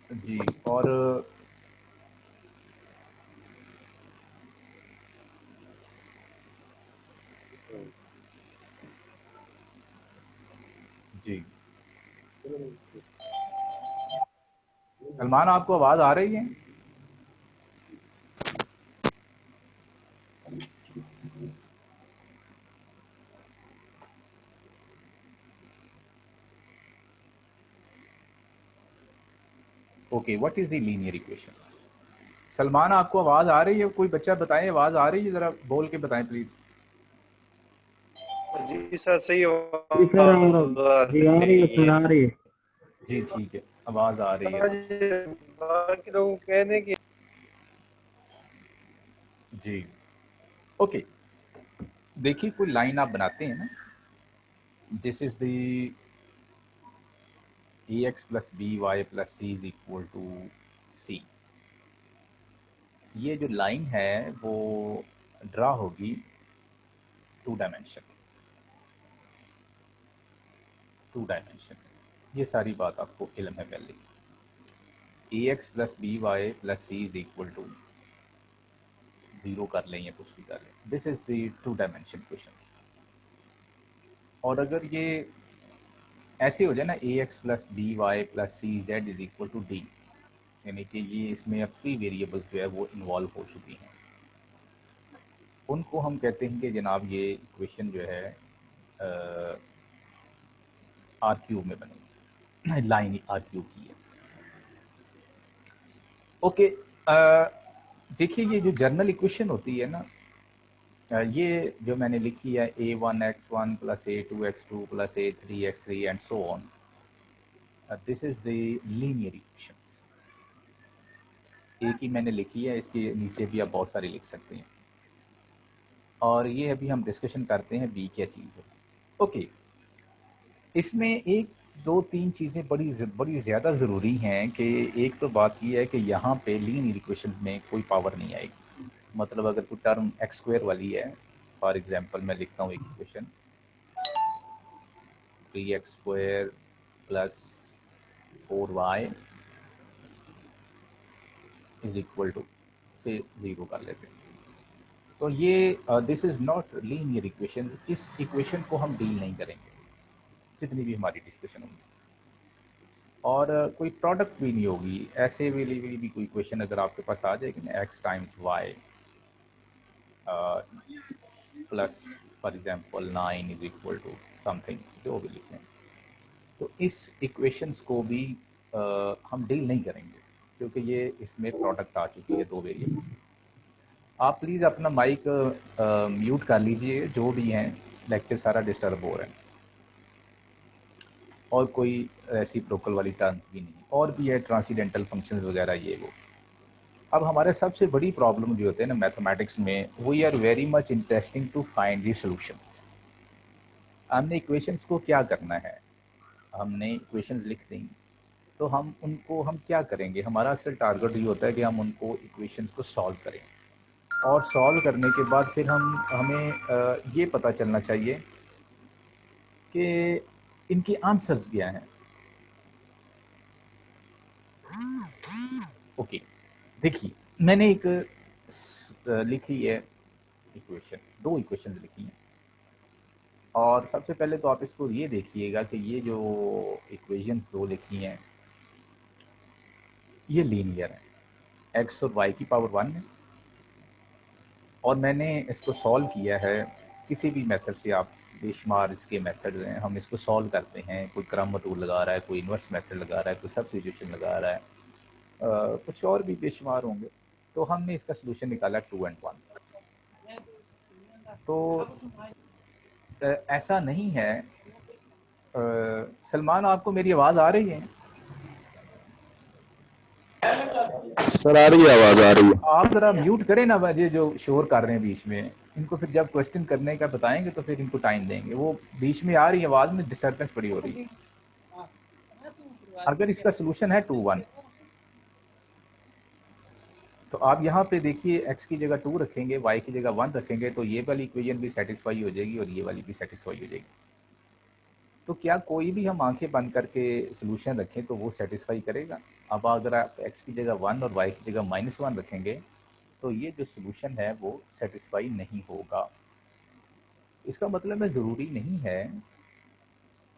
जी। और जी सलमान, आपको आवाज आ रही है? Okay, what is the linear equation? Salman, आपको आवाज आ रही है? कोई बच्चा बताए, आवाज आ रही है? जरा बोल के बताएं प्लीज। जी सर, सही जी सर, जी आ रही है सर, आ रही है। जी ठीक है, आवाज आ रही है तो। बाकी लोग कहने की जी ओके, देखिए कोई लाइन आप बनाते हैं ना, this is the ax plus B Y plus C is equal to C. ये जो लाइन है वो ड्रा होगी टू डायमेंशन। ये सारी बात आपको इल्म है पहले। ax plus B Y plus C is equal to 0 कर लें या कुछ भी कर लें, this is the two dimension question. और अगर ये ऐसे हो जाए ना, ax plus B Y plus c z is equal to d, यानी कि ये इसमें अब 3 वेरिएबल्स जो है वो इन्वॉल्व हो चुकी हैं, उनको हम कहते हैं कि जनाब ये इक्वेशन जो है आर क्यूब में बनेगी, लाइन आर क्यूब की है। ओके, देखिए ये जो जर्नल इक्वेशन होती है ना, ये जो मैंने लिखी है a1x1 plus a2x2 plus a3x3 and so on, this is the linear equations. एक ही मैंने लिखी है, इसके नीचे भी आप बहुत सारी लिख सकते हैं। और ये अभी हम डिस्कशन करते हैं बी क्या चीज़ है। ओके, इसमें एक दो तीन चीज़ें बड़ी ज़्यादा ज़रूरी हैं कि एक तो बात ये है कि यहाँ पे लीनियर इक्वेशन में कोई पावर नहीं आएगी। मतलब अगर कोई टर्म एक्स स्क्वायर वाली है, फॉर एग्जांपल मैं लिखता हूँ एक equation 3x square plus 4y is equal to say 0 कर लेते हैं, तो ये this is not linear equation. इस इक्वेशन को हम डील नहीं करेंगे जितनी भी हमारी डिस्कशन होगी, और कोई प्रोडक्ट भी नहीं होगी। ऐसे वाली भी कोई इक्वेशन अगर आपके पास आ जाएगी ना, x times y plus for example 9 is equal to something, जो भी लिखें, तो इस इक्वेशंस को भी हम डील नहीं करेंगे क्योंकि ये इसमें प्रोडक्ट आ चुकी है दो वेरिएबल्स की। आप प्लीज़ अपना माइक म्यूट कर लीजिए, जो भी हैं, लेक्चर सारा डिस्टर्ब हो रहा है। और कोई रेसिप्रोकल वाली टर्म्स भी नहीं, और भी है ट्रांसीडेंटल फंक्शंस वगैरह ये वो। अब हमारे सबसे बड़ी प्रॉब्लम जो होते हैं ना मैथमेटिक्स में, we are very much interesting to find the solutions. हमने इक्वेशंस को क्या करना है, हमने इक्वेशंस लिख दी, तो हम क्या करेंगे, हमारा असल टारगेट ये होता है कि हम उनको इक्वेशंस को सॉल्व करें, और सॉल्व करने के बाद फिर हमें ये पता चलना चाहिए कि इनकी आंसर्स क्या हैं। ओके, देखिए मैंने एक लिखी है इक्वेशन, दो इक्वेशन लिखी हैं, और सबसे पहले तो आप इसको ये देखिएगा कि ये जो इक्वेशंस दो लिखी हैं ये लीनियर है, एक्स और वाई की पावर 1 है, और मैंने इसको सॉल्व किया है किसी भी मेथड से। आप बेशुमार इसके मेथड हैं, हम इसको सॉल्व करते हैं, कोई क्रम टूल लगा रहा है, कोई इन्वर्स मेथड लगा रहा है, कोई सब्स्टिट्यूशन लगा रहा है, कुछ और भी बेशुमार होंगे। तो हमने इसका सोल्यूशन निकाला 2 and 1। तो ऐसा नहीं है। सलमान, आपको मेरी आवाज़ आ रही है? सर आ रही है, आवाज आ रही है। आप ज़रा म्यूट करें ना, मुझे जो शोर कर रहे हैं बीच में, इनको फिर जब क्वेश्चन करने का बताएंगे तो फिर इनको टाइम देंगे। वो बीच में आ रही है आवाज़ में डिस्टर्बेंस बड़ी हो रही है। अगर इसका सोल्यूशन है 2 1, तो आप यहाँ पे देखिए x की जगह 2 रखेंगे, y की जगह 1 रखेंगे, तो ये वाली इक्वेशन भी सेटिस्फाई हो जाएगी और ये वाली भी सेटिस्फाई हो जाएगी। तो क्या कोई भी हम आंखें बंद करके सोल्यूशन रखें तो वो सेटिस्फाई करेगा? अब अगर आप x की जगह 1 और y की जगह -1 रखेंगे तो ये जो सोल्यूशन है वो सेटिस्फाई नहीं होगा। इसका मतलब है ज़रूरी नहीं है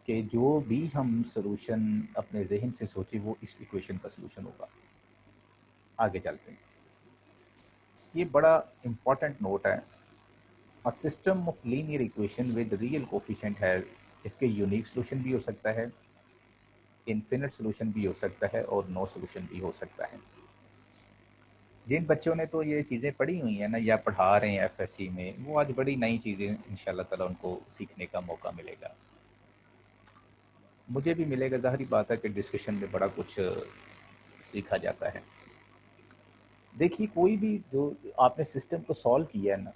कि जो भी हम सोल्यूशन अपने जहन से सोचे वो इस इक्वेशन का सोल्यूशन होगा। आगे चलते हैं। ये बड़ा इम्पॉर्टेंट नोट है। A system of linear equation with real coefficient है, इसके यूनिक सोल्यूशन भी हो सकता है, इन्फिनिट सोल्यूशन भी हो सकता है और नो सोल्यूशन भी हो सकता है। जिन बच्चों ने तो ये चीज़ें पढ़ी हुई हैं ना या पढ़ा रहे हैं एफएससी में, वो आज बड़ी नई चीज़ें इंशाल्लाह ताला उनको सीखने का मौका मिलेगा। मुझे भी मिलेगा, ज़ाहिर बात है कि डिस्कशन में बड़ा कुछ सीखा जाता है। देखिए कोई भी जो आपने सिस्टम को सॉल्व किया है ना,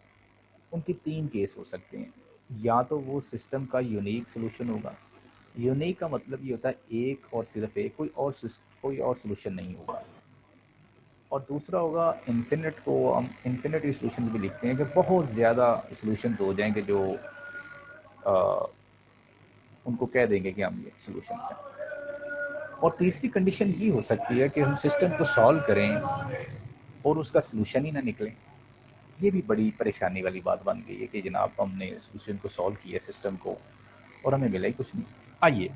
उनके 3 केस हो सकते हैं। या तो वो सिस्टम का यूनिक सॉल्यूशन होगा। यूनिक का मतलब ये होता है एक और सिर्फ एक, कोई और सॉल्यूशन नहीं होगा। और दूसरा होगा इन्फिनिट, को हम इन्फिनिटी सॉल्यूशन भी लिखते हैं कि बहुत ज़्यादा सॉल्यूशन हो जाएंगे जो उनको कह देंगे कि हम ये सॉल्यूशंस हैं। और तीसरी कंडीशन ये हो सकती है कि हम सिस्टम को सॉल्व करें और उसका सॉल्यूशन ही ना निकले। ये भी बड़ी परेशानी वाली बात बन गई है कि जनाब हमने सॉल्यूशन को सॉल्व किया सिस्टम को और हमें मिला ही कुछ नहीं। आइए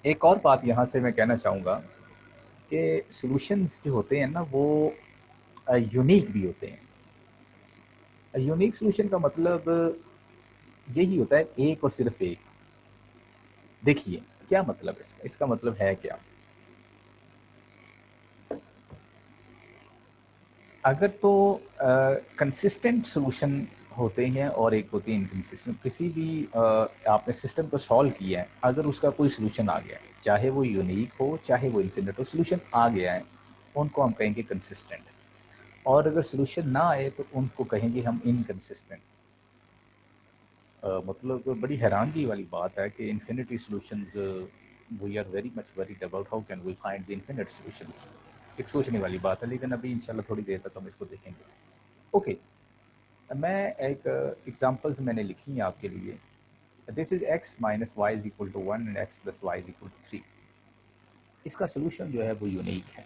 एक और बात यहाँ से मैं कहना चाहूँगा कि सॉल्यूशंस जो होते हैं ना वो यूनिक भी होते हैं। यूनिक सॉल्यूशन का मतलब यही होता है एक और सिर्फ एक। देखिए क्या मतलब है इसका मतलब है क्या? अगर तो कंसिस्टेंट सॉल्यूशन होते हैं और एक होती है इनकंसिस्टेंट। किसी भी आपने सिस्टम को सॉल्व किया है, अगर उसका कोई सॉल्यूशन आ गया है, चाहे वो यूनिक हो चाहे वो इनफिनिट हो, सॉल्यूशन आ गया है, उनको हम कहेंगे कंसिस्टेंट। और अगर सॉल्यूशन ना आए तो उनको कहेंगे हम इनकंसिस्टेंट। मतलब बड़ी हैरानगी वाली बात है कि infinity solutions, we are very much worried about how can we find the infinite solutions. एक सोचने वाली बात है, लेकिन अभी इंशाल्लाह थोड़ी देर तक हम इसको देखेंगे। ओके, मैं एक एग्जांपल्स मैंने लिखी हैं आपके लिए। This is x minus y is equal to 1 and x plus y is equal to 3। इसका सोल्यूशन जो है वो यूनिक है।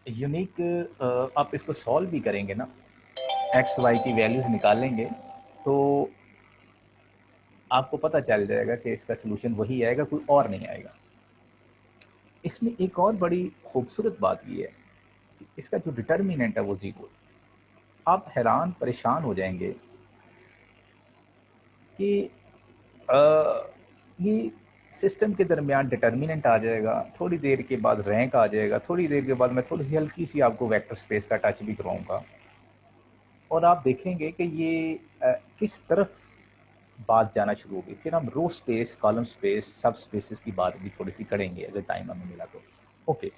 यूनिक आप इसको सॉल्व भी करेंगे ना, एक्स वाई की वैल्यूज़ निकालेंगे तो आपको पता चल जाएगा कि इसका सोल्यूशन वही आएगा, कोई और नहीं आएगा। इसमें एक और बड़ी खूबसूरत बात ये है कि इसका जो डिटर्मिनेंट है वो ज़ीरो। आप हैरान परेशान हो जाएंगे कि ये सिस्टम के दरमियान डिटर्मिनेंट आ जाएगा, थोड़ी देर के बाद रैंक आ जाएगा, थोड़ी देर के बाद मैं थोड़ी सी हल्की सी आपको वेक्टर स्पेस का टच भी करवाऊँगा और आप देखेंगे कि ये किस तरफ बात जाना शुरू होगी। फिर हम रो स्पेस, कॉलम स्पेस, सब स्पेसेस की बात भी थोड़ी सी करेंगे अगर टाइम हमें मिला तो। ओके,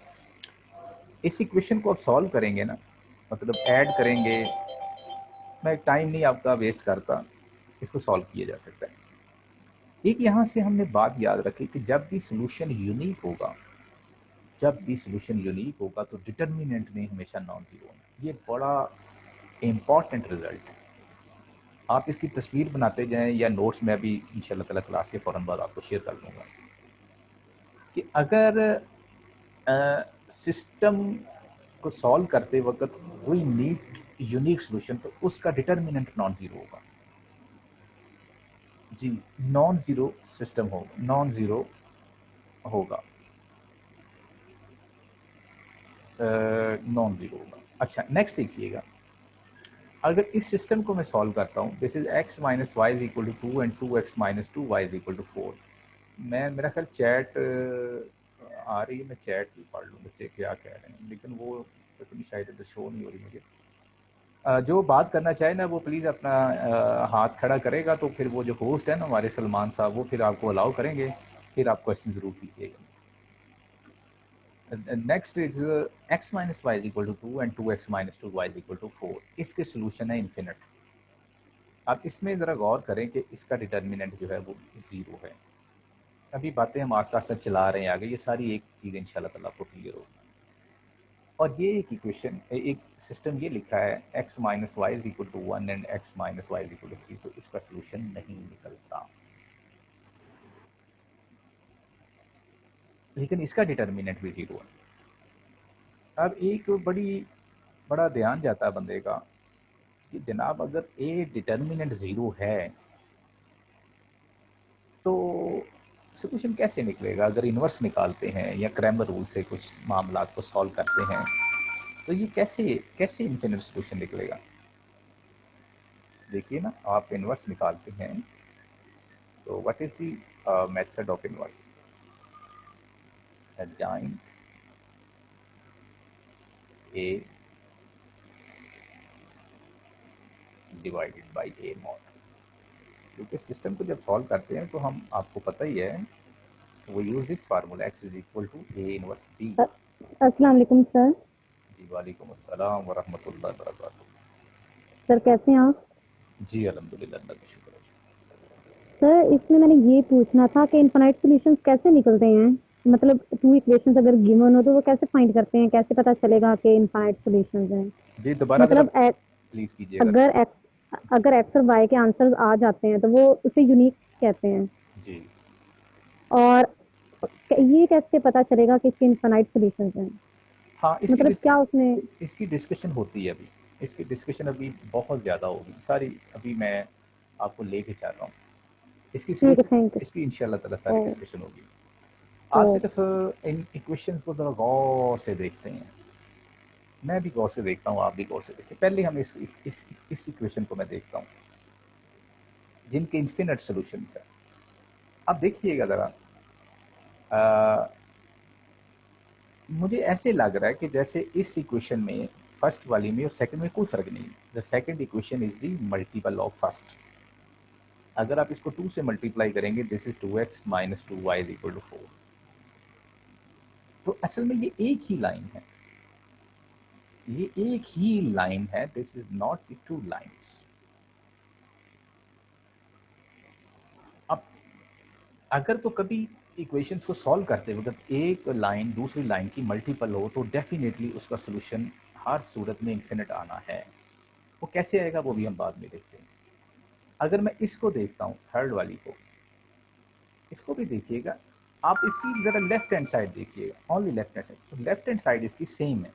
इस इक्वेशन को आप सॉल्व करेंगे ना, मतलब ऐड करेंगे। मैं टाइम नहीं आपका वेस्ट करता, इसको सॉल्व किया जा सकता है। एक यहाँ से हमने बात याद रखी कि जब भी सोल्यूशन यूनिक होगा, जब भी सोल्यूशन यूनिक होगा तो डिटर्मिनेंट में हमेशा नॉन जीरो होना। ये बड़ा इम्पॉर्टेंट रिजल्ट है। आप इसकी तस्वीर बनाते जाएं या नोट्स में अभी इंशाल्लाह ताला क्लास के फ़ौरन बाद आपको शेयर कर दूंगा कि अगर सिस्टम को सॉल्व करते वक्त वी नीड यूनिक सोल्यूशन तो उसका डिटर्मिनेंट नॉन ज़ीरो होगा। जी, नॉन ज़ीरो सिस्टम होगा, नॉन ज़ीरो होगा, नॉन ज़ीरो होगा। अच्छा नेक्स्ट देखिएगा, अगर इस सिस्टम को मैं सॉल्व करता हूँ, this is x minus y is equal to 2 and 2x minus 2 y is equal to 4। मैं मेरा ख्याल चैट आ रही है, मैं चैट भी पढ़ लूँ बच्चे क्या कह रहे हैं, लेकिन वो इतनी शायद शो नहीं हो रही मुझे। जो बात करना चाहे ना वो प्लीज़ अपना हाथ खड़ा करेगा तो फिर वो जो होस्ट है ना हमारे सलमान साहब, वो फिर आपको अलाउ करेंगे, फिर आप क्वेश्चन ज़रूर कीजिएगा। Next is x minus y is equal to 2 and 2x minus 2 y is equal to 4। इसके सोल्यूशन है इन्फिनिट। आप इसमें ज़रा गौर करें कि इसका डिटर्मिनेंट जो है वो ज़ीरो है। अभी बातें हम आस्ता आस्ता चला रहे हैं आगे, ये सारी एक चीज़ इंशाल्लाह ताला आपको क्लियर होगी। और ये एक इक्वेशन, एक सिस्टम ये लिखा है x minus y is equal to 1 and x minus y is equal to 3, तो इसका सोल्यूशन नहीं निकलता। लेकिन इसका डिटर्मिनेंट भी 0 है। अब एक बड़ा ध्यान जाता है बंदे का कि जनाब अगर ए डिटर्मिनेंट 0 है तो सोल्यूशन कैसे निकलेगा? अगर इन्वर्स निकालते हैं या क्रैमर रूल से कुछ मामला को सॉल्व करते हैं तो ये कैसे कैसे इन्फिनिट सोल्यूशन निकलेगा? देखिए ना, आप इन्वर्स निकालते हैं तो what is the method of inverse? Adjoint A divided by A mod. क्योंकि सिस्टम को जब सॉल्व करते हैं तो हम, आपको पता ही है, वो use this formula x is equal to A inverse B. अस्सलाम वालेकुम सर। जी वालेकुम अस्सलाम वरहमतुल्लाहि वबरकातुहू। सर कैसे हैं आप? जी अल्हम्दुलिल्लाह, अल्लाह का शुक्र है। सर इसमें मैंने ये पूछना था कि इनफाइनाइट सॉल्यूशंस कैसे निकलते हैं, मतलब टू इक्वेशंस अगर गिवन हो तो वो कैसे फाइंड करते हैं, कैसे पता चलेगा कि इनफाइनाइट सॉल्यूशंस हैं? जी दोबारा मतलब प्लीज कीजिएगा। अगर एक्स और वाई के आंसर्स आ जाते हैं तो वो उसे यूनिक कहते हैं। जी और ये कैसे पता चलेगा कि इसके इनफाइनाइट सॉल्यूशंस हैं? हाँ, मतलब क्या उसमें इसकी डिस्कशन होती है अभी, इसकी डिस्कशन अभी बहुत ज़्यादा होगी सारी, अभी मैं आपको लेके चाह रहा हूँ इसकी ठीक है, solution- थैंक इसकी इंशाल्लाह ताला सारी यू। डिस्कशन होगी। आप सिर्फ इन इक्वेशंस को ज़रा गौर से देखते हैं, मैं भी गौर से देखता हूँ, आप भी गौर से देखिए। पहले हम इस इक्वेशन को मैं देखता हूँ जिनके इन्फिनिट सॉल्यूशंस है। आप देखिएगा ज़रा, मुझे ऐसे लग रहा है कि जैसे इस इक्वेशन में फर्स्ट वाली में और सेकंड में कोई फर्क नहीं। The second equation is the multiple of first. अगर आप इसको 2 से मल्टीप्लाई करेंगे, this is 2x minus 2y is equal to 4। तो असल में ये एक ही लाइन है, ये एक ही लाइन है, this is not the two lines. अब अगर तो कभी इक्वेशंस को सॉल्व करते वक्त एक लाइन दूसरी लाइन की मल्टीपल हो तो डेफिनेटली उसका सोल्यूशन हर सूरत में इन्फिनिट आना है। वो कैसे आएगा वो भी हम बाद में देखते हैं। अगर मैं इसको देखता हूँ, थर्ड वाली को, इसको भी देखिएगा आप, इसकी जरा लेफ्ट हैंड साइड देखिएगा, ओनली लेफ्ट हैंड साइड। तो लेफ्ट हैंड साइड इसकी सेम है।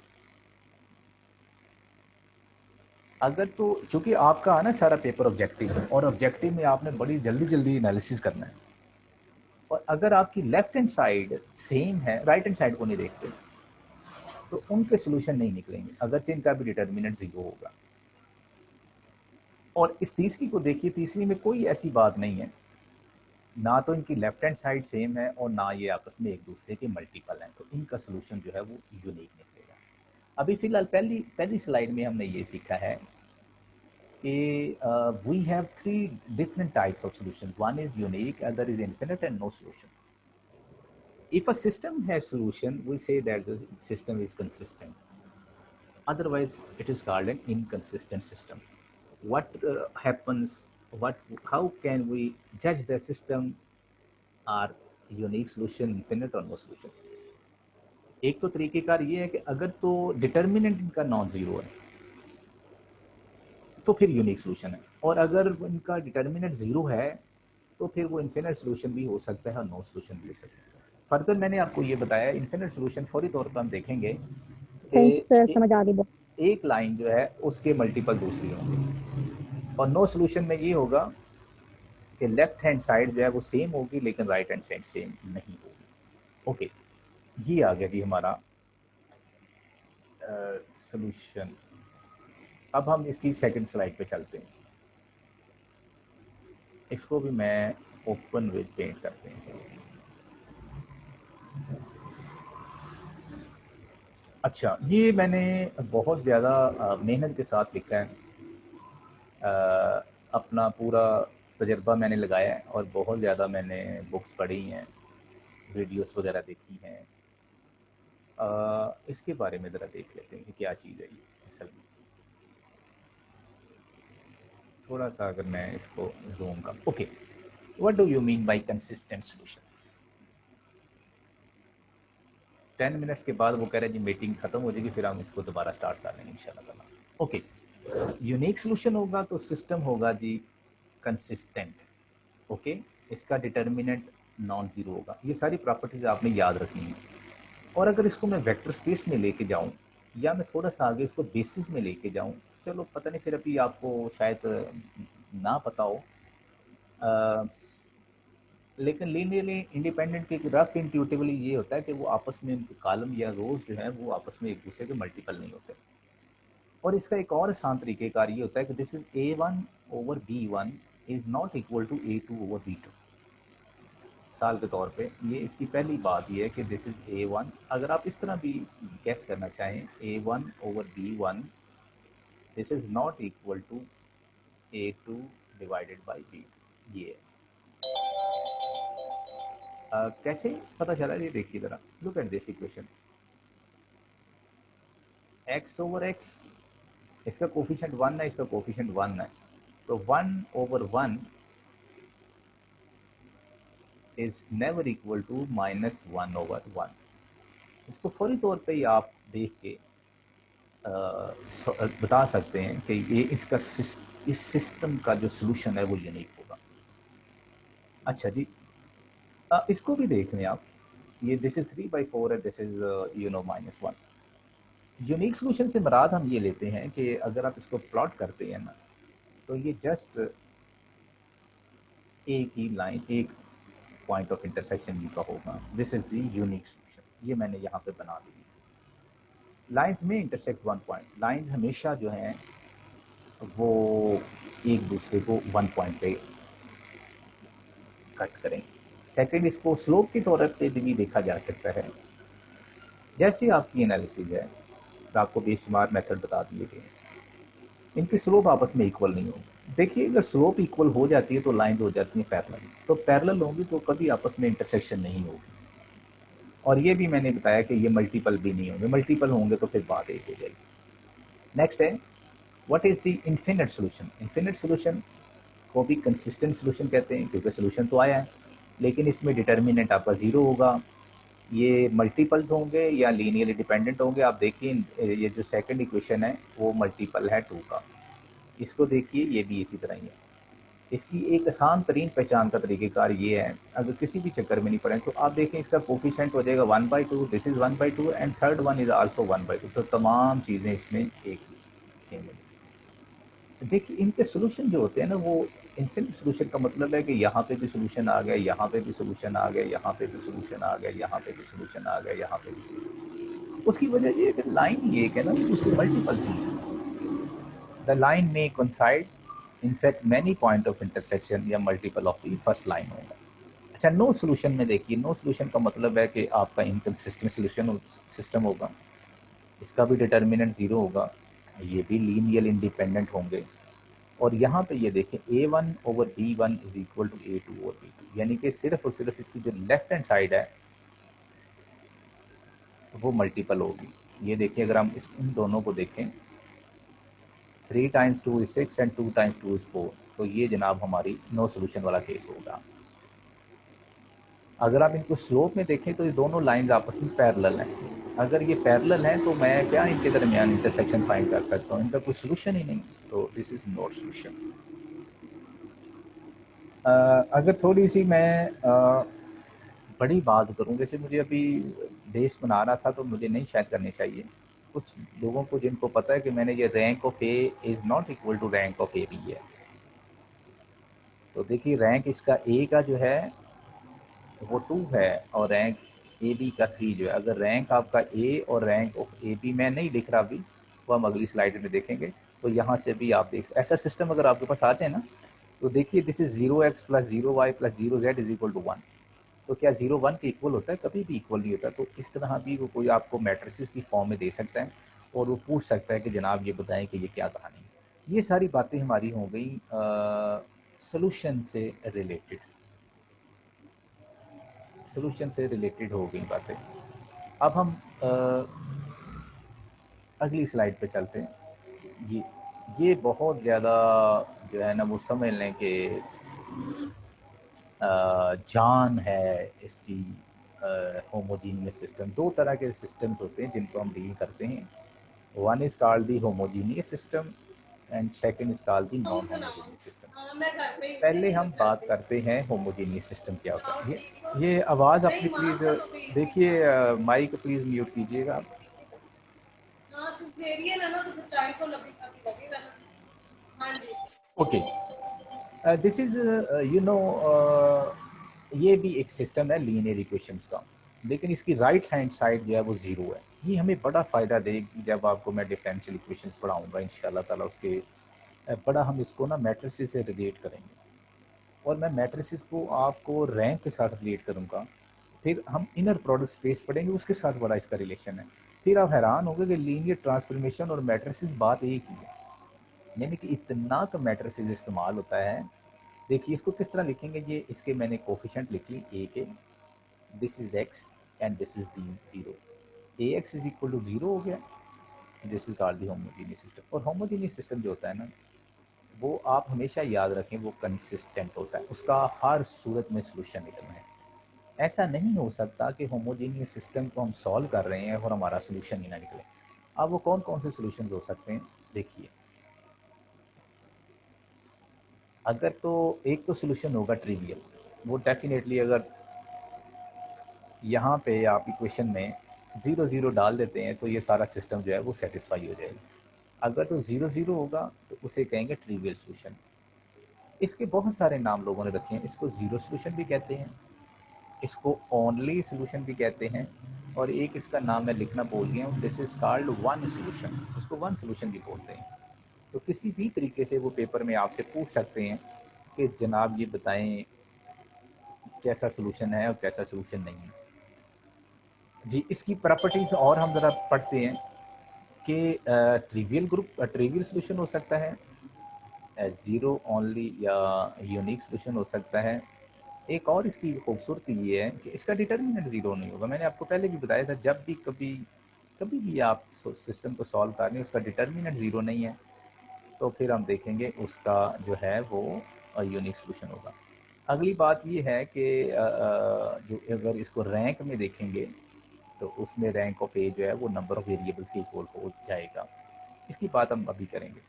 अगर तो चूंकि आपका है ना सारा पेपर ऑब्जेक्टिव है और ऑब्जेक्टिव में आपने बड़ी जल्दी जल्दी एनालिसिस करना है, और अगर आपकी लेफ्ट हैंड साइड सेम है, राइट हैंड साइड को नहीं देखते, तो उनके सोल्यूशन नहीं निकलेंगे अगरचे इनका भी डिटर्मिनेंट 0 होगा। और इस तीसरी को देखिए, तीसरी में कोई ऐसी बात नहीं है, ना तो इनकी लेफ्ट हैंड साइड सेम है और ना ये आपस में एक दूसरे के मल्टीपल हैं, तो इनका सोल्यूशन जो है वो यूनिक निकलेगा। अभी फिलहाल पहली स्लाइड में हमने ये सीखा है कि we have 3 different types of solution, one is unique, other is infinite and no solution. If a system has solution, we say that the system is consistent. Otherwise, it is called an inconsistent system. What happens? How can we judge the system are unique solution, infinite or no solution? एक तो तरीकेकार ये है कि अगर तो determinant इनका non zero है तो फिर यूनिक सोल्यूशन है, और अगर इनका डिटर्मिनेंट जीरो है तो फिर वो इन्फिनिट सोल्यूशन भी हो सकता है और नो सोल्यूशन भी हो सकता है। फर्दर मैंने आपको ये बताया, इन्फिनिट सोल्यूशन फौरी तौर पर हम देखेंगे थैंक सर, कि समझ आ गई। एक लाइन जो है उसके मल्टीपल दूसरी होंगी, और नो सोल्यूशन में ये होगा कि लेफ्ट हैंड साइड जो है वो सेम होगी लेकिन राइट हैंड साइड सेम नहीं होगी। ओके, ये आ गया जी हमारा सोल्यूशन। अब हम इसकी सेकंड स्लाइड पे चलते हैं, इसको भी मैं ओपन विद पेंट करते हैं। अच्छा, ये मैंने बहुत ज़्यादा मेहनत के साथ लिखा है, अपना पूरा तजर्बा मैंने लगाया है और बहुत ज़्यादा मैंने बुक्स पढ़ी हैं, वीडियोस वगैरह देखी हैं। इसके बारे में ज़रा देख लेते हैं कि क्या चीज़ है ये असल में। थोड़ा सा अगर मैं इसको जूम कर, okay, what do you mean by consistent solution? 10 minutes के बाद वो कह रहे हैं जी मीटिंग खत्म हो जाएगी, फिर हम इसको दोबारा स्टार्ट कर लेंगे इंशाल्लाह ताला। ओके, यूनिक सोल्यूशन होगा तो सिस्टम होगा जी कंसिस्टेंट। ओके, इसका डिटर्मिनेंट नॉन जीरो होगा। ये सारी प्रॉपर्टीज आपने याद रखनी है। और अगर इसको मैं वेक्टर स्पेस में लेके जाऊं या मैं थोड़ा सा आगे इसको बेसिस में लेके जाऊं, चलो पता नहीं, फिर अभी आपको शायद ना पता हो, लेकिन लीनियरली इंडिपेंडेंट के रफ इंट्यूटिवली ये होता है कि वो आपस में उनके कॉलम या रोज जो है वो आपस में एक दूसरे के मल्टीपल नहीं होते। और इसका एक और आसान तरीक़ेकार ये होता है कि this is A1 over B1 is not equal to A2 over B2। साल के तौर पे ये इसकी पहली बात ये है कि दिस इज A1, अगर आप इस तरह भी गेस करना चाहें A1 over B1 this is not equal to A2 divided by B2। ये है। कैसे पता चला ये देखिए ज़रा, look at this equation. x over x, इसका कोफिशिएंट 1 है, इसका कोफिशिएंट 1 है, तो 1 over 1 is never equal to minus 1 over 1। इसको फौरी तौर पे ही आप देख के बता सकते हैं कि ये इसका इस सिस्टम का जो सोल्यूशन है वो यूनिक होगा। अच्छा जी, इसको भी देख लें आप, ये दिस इज 3/4 है, दिस इज -1। यूनिक सोल्यूशन से मुराद हम ये लेते हैं कि अगर आप इसको प्लॉट करते हैं ना, तो ये जस्ट एक ही लाइन, एक पॉइंट ऑफ इंटरसेक्शन का होगा। This is the unique solution. ये मैंने यहाँ पे बना दी। लाइंस में इंटरसेक्ट वन पॉइंट, लाइंस हमेशा जो हैं वो एक दूसरे को वन पॉइंट पे कट करें। सेकंड, इसको स्लोप के तौर पे भी देखा जा सकता है। जैसे आपकी एनालिसिस है, तो आपको बेशुमार मेथड बता दिए गए, इनकी स्लोप आपस में इक्वल नहीं होगी। देखिए, अगर स्लोप इक्वल हो जाती है तो लाइन हो जाती है पैरेलल, तो पैरेलल होंगी तो कभी आपस में इंटरसेक्शन नहीं होगी। और ये भी मैंने बताया कि ये मल्टीपल भी नहीं होंगे, मल्टीपल होंगे तो फिर बात एक हो जाएगी। नेक्स्ट है what is the infinite solution. Infinite solution को भी कंसिस्टेंट सोल्यूशन कहते हैं, क्योंकि सोल्यूशन तो आया है, लेकिन इसमें डिटर्मिनेंट आपका जीरो होगा। ये मल्टीपल्स होंगे या लीनियरली डिपेंडेंट होंगे। आप देखिए, ये जो सेकंड इक्वेशन है वो मल्टीपल है 2 का, इसको देखिए ये भी इसी तरह ही है। इसकी एक आसान तरीन पहचान का तरीक़ेकार ये है, अगर किसी भी चक्कर में नहीं पड़े तो आप देखें इसका कोफिशिएंट हो जाएगा 1/2, this is 1/2 and third one is also 1/2, तो तमाम चीज़ें इसमें एक सेम है। देखिए, इनके सोल्यूशन जो होते हैं ना, वो इन्फिनिट सोल्यूशन का मतलब है कि यहाँ पे भी सोल्यूशन आ गया, यहाँ पे भी सोल्यूशन आ गया, यहाँ पे भी सोल्यूशन आ गया, यहाँ पे भी सोल्यूशन आ गया, यहाँ पे भी। उसकी वजह ये है कि लाइन ये है ना, उसके मल्टीपल्स हैं। द लाइन में coincide in fact many point of intersection या multiple of the first line होगा। अच्छा, नो सोल्यूशन में देखिए, नो सोल्यूशन का मतलब है कि आपका इनकंसिस्टेंट सोल्यूशन सिस्टम होगा, इसका भी डिटर्मिनेंट जीरो होगा, ये भी लीनियर इंडिपेंडेंट होंगे। और यहाँ पे ये देखें A1 over B1 is equal to A2 over B2, यानी कि सिर्फ और सिर्फ इसकी जो लेफ्ट हैंड साइड है वो मल्टीपल होगी। ये देखिए, अगर हम इन दोनों को देखें, 3 times 2 is 6 and 2 times 2 is 4, तो ये जनाब हमारी नो सोल्यूशन वाला केस होगा। अगर आप इनको स्लोप में देखें तो ये दोनों लाइंस आपस में पैरेलल हैं। अगर ये पैरेलल हैं तो मैं क्या इनके दरमियान इंटरसेक्शन फाइंड कर सकता हूँ? इनका कोई सोल्यूशन ही नहीं, तो दिस इज नॉट सोल्यूशन। अगर थोड़ी सी मैं बड़ी बात करूं, जैसे मुझे अभी बेस बना रहा था तो मुझे नहीं शायद करनी चाहिए। कुछ लोगों को जिनको पता है कि मैंने ये rank of A is not equal to rank of A B है, तो देखिए रैंक इसका ए का जो है वो 2 है और रैंक ए बी का 3 जो है। अगर रैंक आपका ए और रैंक ऑफ ए बी मैं नहीं लिख रहा अभी, वो हम अगली स्लाइड में देखेंगे, तो यहाँ से भी आप देख ऐसा सिस्टम अगर आपके पास आ जाए ना, तो देखिए this is 0x plus 0y plus 0z is equal to 1। तो क्या 0 1 के इक्वल होता है? कभी भी इक्वल नहीं होता। तो इस तरह भी वो कोई आपको मैट्रिसेस की फॉर्म में दे सकता है और वो पूछ सकता है कि जनाब ये बताएं कि ये क्या कहानी है। ये सारी बातें हमारी हो गई सोल्यूशन से रिलेटेड, सोल्यूशन से रिलेटेड हो गई बातें। अब हम अगली स्लाइड पे चलते हैं। ये बहुत ज़्यादा जो है ना वो समझ लें कि जान है इसकी होमोजीनियस सिस्टम। दो तरह के सिस्टम्स होते हैं जिनको हम डील करते हैं। One is called the homogeneous system and second is called the non homogeneous system. पहले हम बात करते हैं होमोजीनियस सिस्टम क्या होता है। ये आवाज़ अपनी प्लीज़ देखिए, माइक प्लीज़ म्यूट कीजिएगा आप। Okay, this is you know ये भी एक सिस्टम है लीनियर इक्वेशंस का, लेकिन इसकी राइट हैंड साइड जो है वो ज़ीरो है। ये हमें बड़ा फ़ायदा देगी जब आपको मैं डिफरेंशियल इक्वेशंस पढ़ाऊंगा इंशाल्लाह ताला। उसके बड़ा हम इसको ना मैट्रिसेस से रिलेट करेंगे, और मैं मैट्रिसेस को आपको रैंक के साथ रिलेट करूँगा। फिर हम इनर प्रोडक्ट स्पेस पढ़ेंगे, उसके साथ बड़ा इसका रिलेशन है। फिर आप हैरान होंगे कि लीनियर ट्रांसफॉर्मेशन और मैट्रिसेस बात एक ही है, यानी कि इतना का मैट्रिसेस इस्तेमाल होता है। देखिए इसको किस तरह लिखेंगे, ये इसके मैंने कोफिशेंट लिख ली ए के, this is x and this is B zero. A x is equal to zero हो गया, this is called the homogeneous system. और होमोजेनियस सिस्टम जो होता है ना, वो आप हमेशा याद रखें वो कंसिस्टेंट होता है, उसका हर सूरत में सोल्यूशन निकलना है। ऐसा नहीं हो सकता कि होमोजेनियस सिस्टम को हम सॉल्व कर रहे हैं और हमारा सोल्यूशन ही ना निकले। अब वो कौन कौन से सोल्यूशन हो सकते हैं देखिए। अगर तो एक तो सोल्यूशन होगा ट्रिवियल, वो डेफिनेटली अगर यहाँ पे आप इक्वेशन में 0 0 डाल देते हैं तो ये सारा सिस्टम जो है वो सेटिस्फाई हो जाएगा। अगर तो 0 0 होगा तो उसे कहेंगे ट्रिवियल सोल्यूशन। इसके बहुत सारे नाम लोगों ने रखे हैं, इसको ज़ीरो सोल्यूशन भी कहते हैं, इसको ओनली सोल्यूशन भी कहते हैं, और एक इसका नाम मैं लिखना भूल गया हूँ, this is called one solution, उसको वन सोल्यूशन भी बोलते हैं। तो किसी भी तरीके से वो पेपर में आपसे पूछ सकते हैं कि जनाब ये बताएं कैसा सोल्यूशन है और कैसा सोल्यूशन नहीं है। जी, इसकी प्रॉपर्टीज़ और हम ज़रा पढ़ते हैं कि ट्रिवियल ग्रुप ट्रिवियल सोल्यूशन हो सकता है, ज़ीरो ओनली या यूनिक सोल्यूशन हो सकता है। एक और इसकी खूबसूरती ये है कि इसका डिटर्मिनेंट ज़ीरो नहीं होगा। मैंने आपको पहले भी बताया था, जब भी कभी भी आप सिस्टम को सॉल्व कर रहे हैं उसका डिटर्मिनेंट ज़ीरो नहीं है, तो फिर हम देखेंगे उसका जो है वो यूनिक सोल्यूशन होगा। अगली बात ये है कि जो अगर इसको रैंक में देखेंगे तो उसमें रैंक ऑफ ए जो है वो नंबर ऑफ वेरिएबल्स के इक्वल हो जाएगा। इसकी बात हम अभी करेंगे।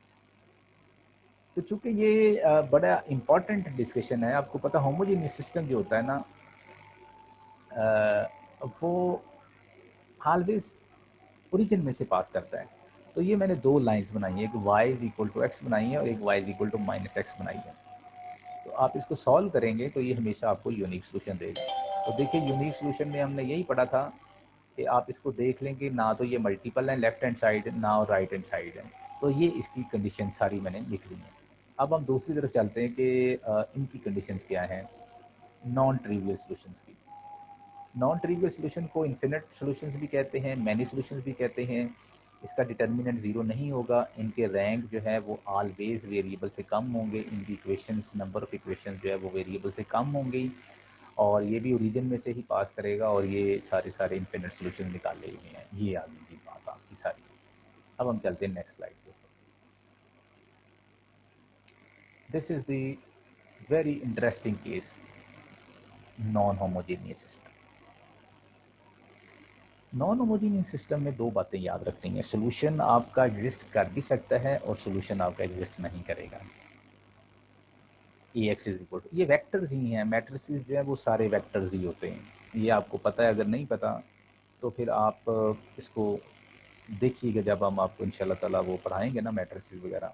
तो चूंकि ये बड़ा इम्पॉर्टेंट डिस्कशन है, आपको पता होमोजेनियस सिस्टम जो होता है ना, वो ऑलवेज ओरिजिन में से पास करता है। तो ये मैंने दो लाइंस बनाई है, एक y is equal to x बनाई है और एक y is equal to minus x बनाई है। तो आप इसको सॉल्व करेंगे तो ये हमेशा आपको यूनिक सोल्यूशन देगा। तो देखिए यूनिक सोल्यूशन में हमने यही पढ़ा था कि आप इसको देख लें कि ना तो ये मल्टीपल है लेफ्ट हैंड साइड, ना और राइट हैंड साइड है। तो ये इसकी कंडीशन सारी मैंने लिख ली है। अब हम दूसरी तरफ चलते हैं कि इनकी कंडीशंस क्या हैं नॉन ट्रिवियल सॉल्यूशंस की। नॉन ट्रिवियल सॉल्यूशन को इन्फिनिट सॉल्यूशंस भी कहते हैं, मैनी सॉल्यूशंस भी कहते हैं। इसका डिटर्मिनेंट ज़ीरो नहीं होगा, इनके रैंक जो है वो ऑलवेज वेरिएबल से कम होंगे, इनकी इक्वेशंस नंबर ऑफ इक्वेशंस जो है वो वेरिएबल से कम होंगी, और ये भी ओरिजिन में से ही पास करेगा, और ये सारे इन्फिनिट सॉल्यूशन निकाले हुए हैं। ये आगे की बात आपकी सारी। अब हम चलते हैं नेक्स्ट स्लाइड पे। This is the very interesting case, non homogeneous system. Non homogeneous system में दो बातें याद रखनी है, सोल्यूशन आपका एग्जिस्ट कर भी सकता है और सोल्यूशन आपका एग्जिस्ट नहीं करेगा। ए एक्स इज इक्वल टू, ये वेक्टर्स ही हैं, मैट्रिसेस जो है वो सारे वेक्टर्स ही होते हैं, ये आपको पता है। अगर नहीं पता तो फिर आप इसको देखिएगा जब हम आपको इंशाल्लाह ताला वो पढ़ाएंगे ना मैट्रिसेस वगैरह,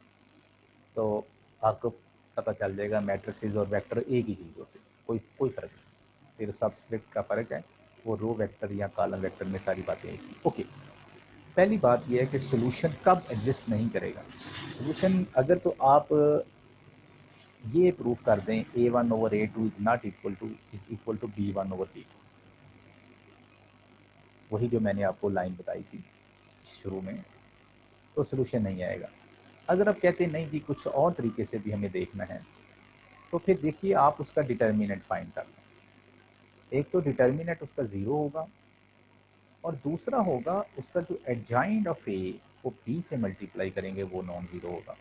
तो आपको पता चल जाएगा मैट्रिसेस और वेक्टर एक ही चीज़ होती है, कोई फ़र्क नहीं। फिर सब्सक्रिप्ट का फ़र्क है, वो रो वेक्टर या कॉलम वेक्टर में सारी बातें एक ही। ओके, पहली बात यह है कि सोल्यूशन कब एग्जिस्ट नहीं करेगा। सोल्यूशन अगर तो आप ये प्रूफ कर दें A1/A2 is not equal to B1/B2, वही जो मैंने आपको लाइन बताई थी शुरू में, तो सोल्यूशन नहीं आएगा। अगर आप कहते हैं नहीं जी कुछ और तरीके से भी हमें देखना है, तो फिर देखिए आप उसका डिटर्मिनेंट फाइंड कर लें। एक तो डिटर्मिनेंट उसका ज़ीरो होगा, और दूसरा होगा उसका जो एडजॉइंट ऑफ ए वो बी से मल्टीप्लाई करेंगे वो नॉन ज़ीरो होगा।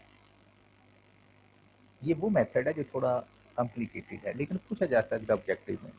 ये वो मेथड है जो थोड़ा कॉम्प्लिकेटेड है लेकिन पूछा जा सकता है ऑब्जेक्टिव में।